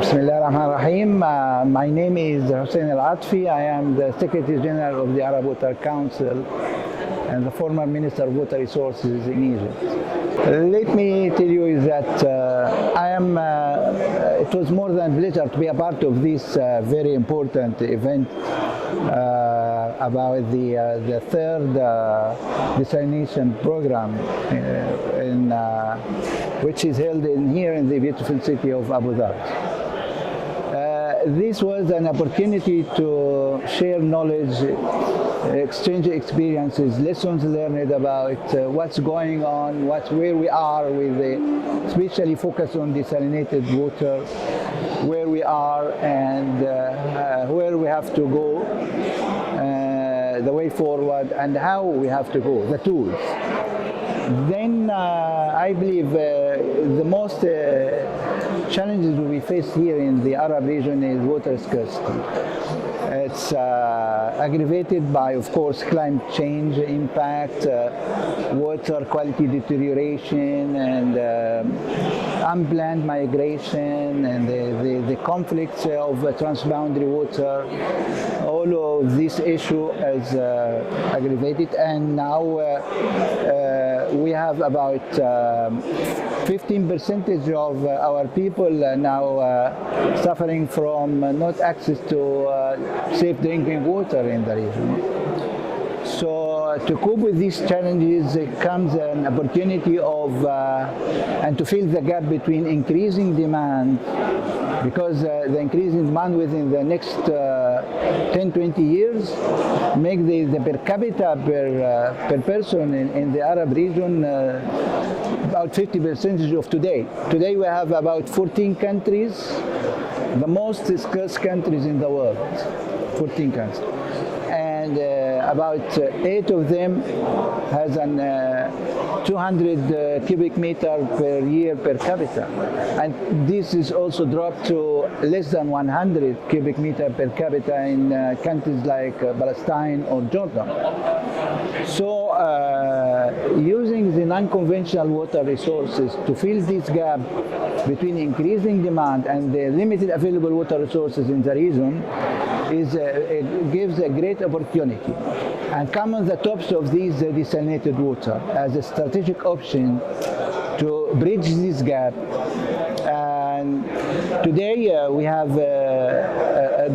Bismillah ar-Rahman ar-Rahim. My name is Hussein Atfy. I am the Secretary General of the Arab Water Council and the former Minister of Water Resources in Egypt. Let me tell you that it was more than a pleasure to be a part of this very important event about the third desalination program which is held here in the beautiful city of Abu Dhabi. This was an opportunity to share knowledge, exchange experiences, lessons learned about what's going on, where we are with especially focus on desalinated water, where we are and where we have to go, the way forward and how we have to go, the tools. Then I believe the most challenges we face here in the Arab region is water scarcity. It's aggravated by, of course, climate change impact, water quality deterioration, and unplanned migration, and the conflicts of transboundary water. All of this issue is aggravated, and now we have about 15% of our people now suffering from not access to safe drinking water in the region. So to cope with these challenges comes an opportunity of and to fill the gap between increasing demand, because the increasing demand within the next 10-20 years make the per capita per person in the Arab region about 50% of today. Today we have about 14 countries, the most scarce countries in the world, 14 countries. And about 8 of them has an 200 cubic meter per year per capita, and this is also dropped to less than 100 cubic meter per capita in countries like Palestine or Jordan. So using the non-conventional water resources to fill this gap between increasing demand and the limited available water resources in the region it gives a great opportunity, and come on the tops of these desalinated water as a strategic option to bridge this gap. And today we have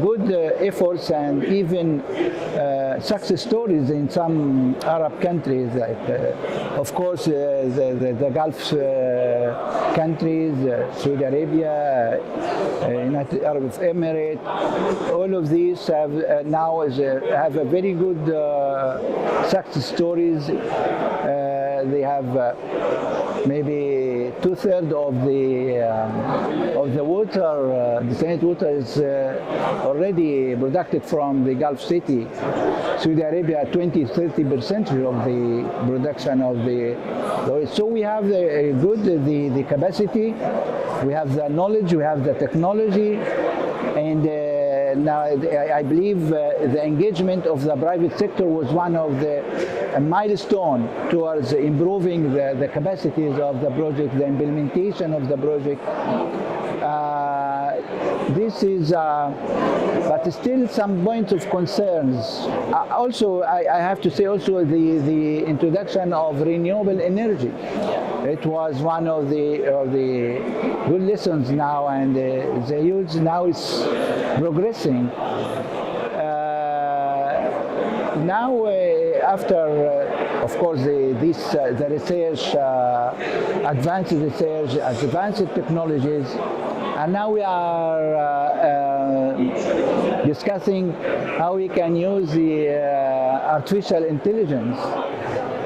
good efforts and even success stories in some Arab countries, like of course the Gulf countries, Saudi Arabia, United Arab Emirates. All of these have now have a very good success stories. They have maybe 2/3 of the water, desalinated water, is already produced from the Gulf city. Saudi Arabia 20-30% of the production of the oil. So we have the capacity, we have the knowledge, we have the technology, and now I believe the engagement of the private sector was one of the milestone towards improving the capacities of the project, the implementation of the project. This is, but still some points of concerns. Also, I have to say also the introduction of renewable energy. It was one of the good lessons now, and the use now is progressing. Now, after, of course, the research, advanced research, advanced technologies, and now we are discussing how we can use the artificial intelligence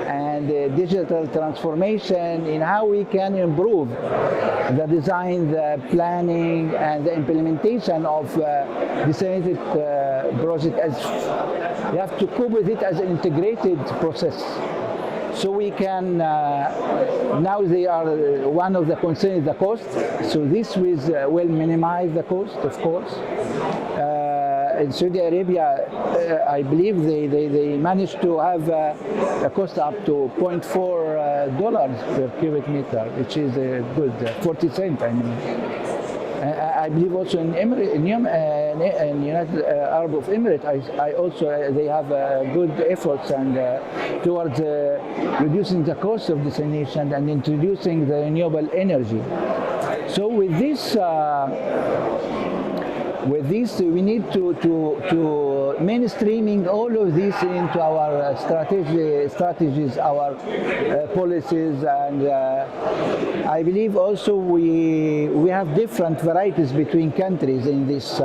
and digital transformation in how we can improve the design, the planning, and the implementation of desalinated project. As we have to cope with it as an integrated process. So we can, now they are, one of the concerns is the cost. So this will minimize the cost, of course. In Saudi Arabia, I believe they managed to have a cost up to $0.4 per cubic meter, which is good, 40 cents, I mean. I believe also in United Arab of Emirates, I also they have good efforts and towards reducing the cost of desalination and introducing the renewable energy. So with this, we need to mainstreaming all of this into our strategies, our policies, and I believe also we have different varieties between countries in this.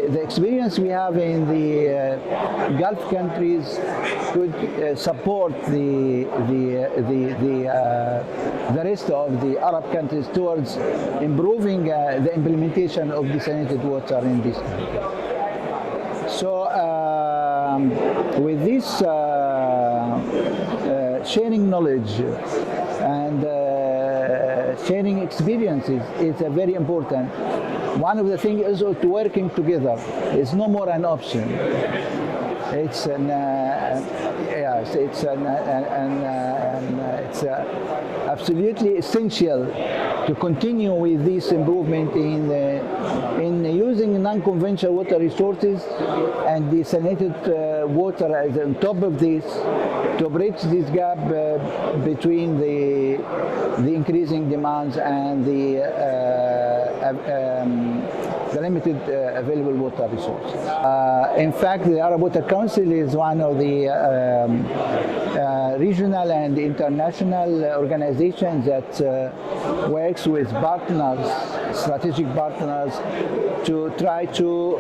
The experience we have in the Gulf countries could support the rest of the Arab countries towards improving the implementation of desalinated water in this country. So with this sharing knowledge and sharing experiences is very important. One of the things is to working together. It's no more an option. It's absolutely essential to continue with this improvement in using non-conventional water resources and desalinated water as on top of this to bridge this gap between the increasing demands and the limited available water resources. In fact, the Arab Water Council is one of the regional and international organizations that works with partners, strategic partners, to try to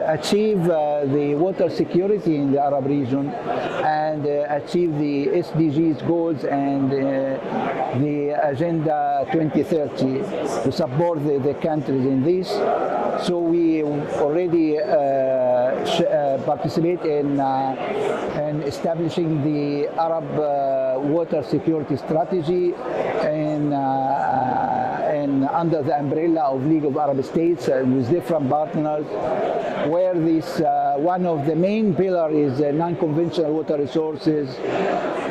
achieve the water security in the Arab region and achieve the SDGs goals and the Agenda 2030 to support the countries in this. So we already participate in establishing the Arab water security strategy and under the umbrella of League of Arab States with different partners, where this one of the main pillars is non-conventional water resources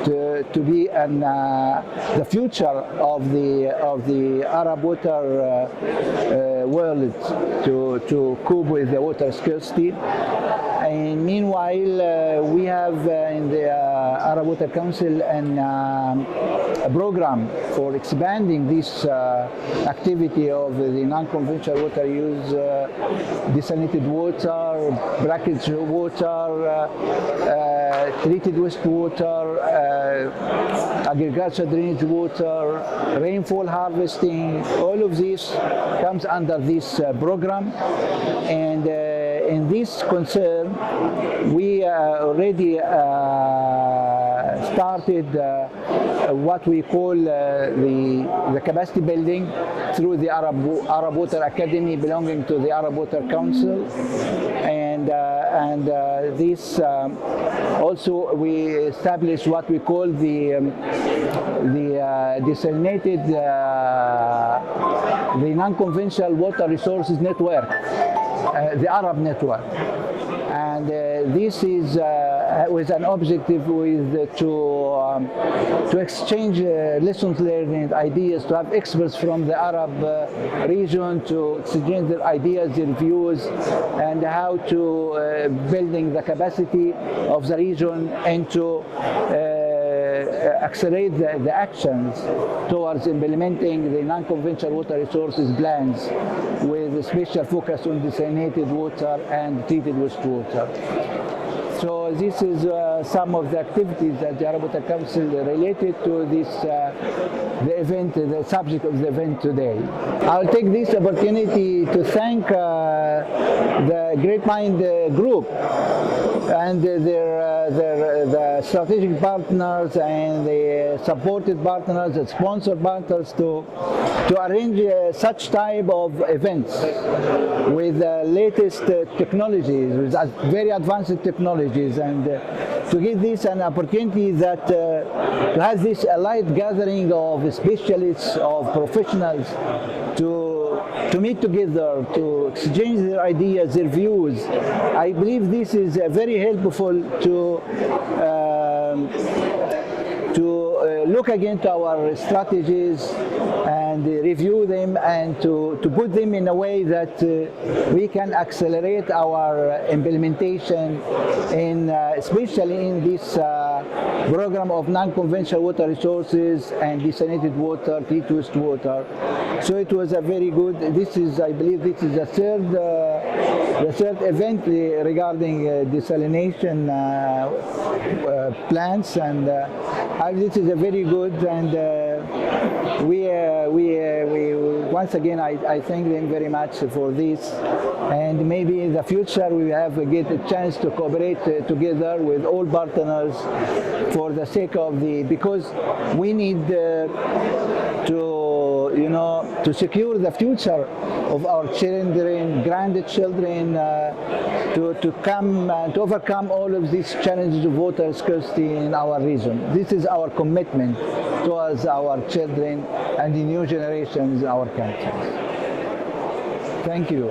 to be the future of the Arab water world to cope with the water scarcity. And meanwhile, we have in the Arab Water Council a program for expanding this activity of the non-conventional water use, desalinated water, brackish water, treated wastewater, agricultural drainage water, rainfall harvesting. All of this comes under this program, and in this concern, we already started what we call the capacity building through the Arab Water Academy belonging to the Arab Water Council, and this also we established what we call the desalinated, the non-conventional water resources network, the Arab network. And this is with an objective to exchange lessons learned and ideas, to have experts from the Arab region to exchange their ideas, their views, and how to building the capacity of the region and to accelerate the actions towards implementing the non-conventional water resources plans with a special focus on desalinated water and treated wastewater. So this is some of the activities that the Arab Water Council related to this the event, the subject of the event today. I'll take this opportunity to thank the Great Mind Group and the strategic partners and the supported partners, the sponsored partners to arrange such type of events with the latest technologies, with very advanced technologies, and to give this an opportunity that to have this allied gathering of specialists, of professionals to meet together, to exchange their ideas, their views. I believe this is very helpful to look again to our strategies and and review them and to put them in a way that we can accelerate our implementation in especially in this program of non-conventional water resources and desalinated water, treated wastewater. So it was a very good, this is, I believe this is the third event regarding desalination plants, and this is a very good, and we once again I thank them very much for this, and maybe in the future we have get a chance to cooperate together with all partners for the sake of because we need to secure the future of our children, grandchildren, to overcome all of these challenges of water scarcity in our region. This is our commitment towards our children and the new generations in our country. Thank you.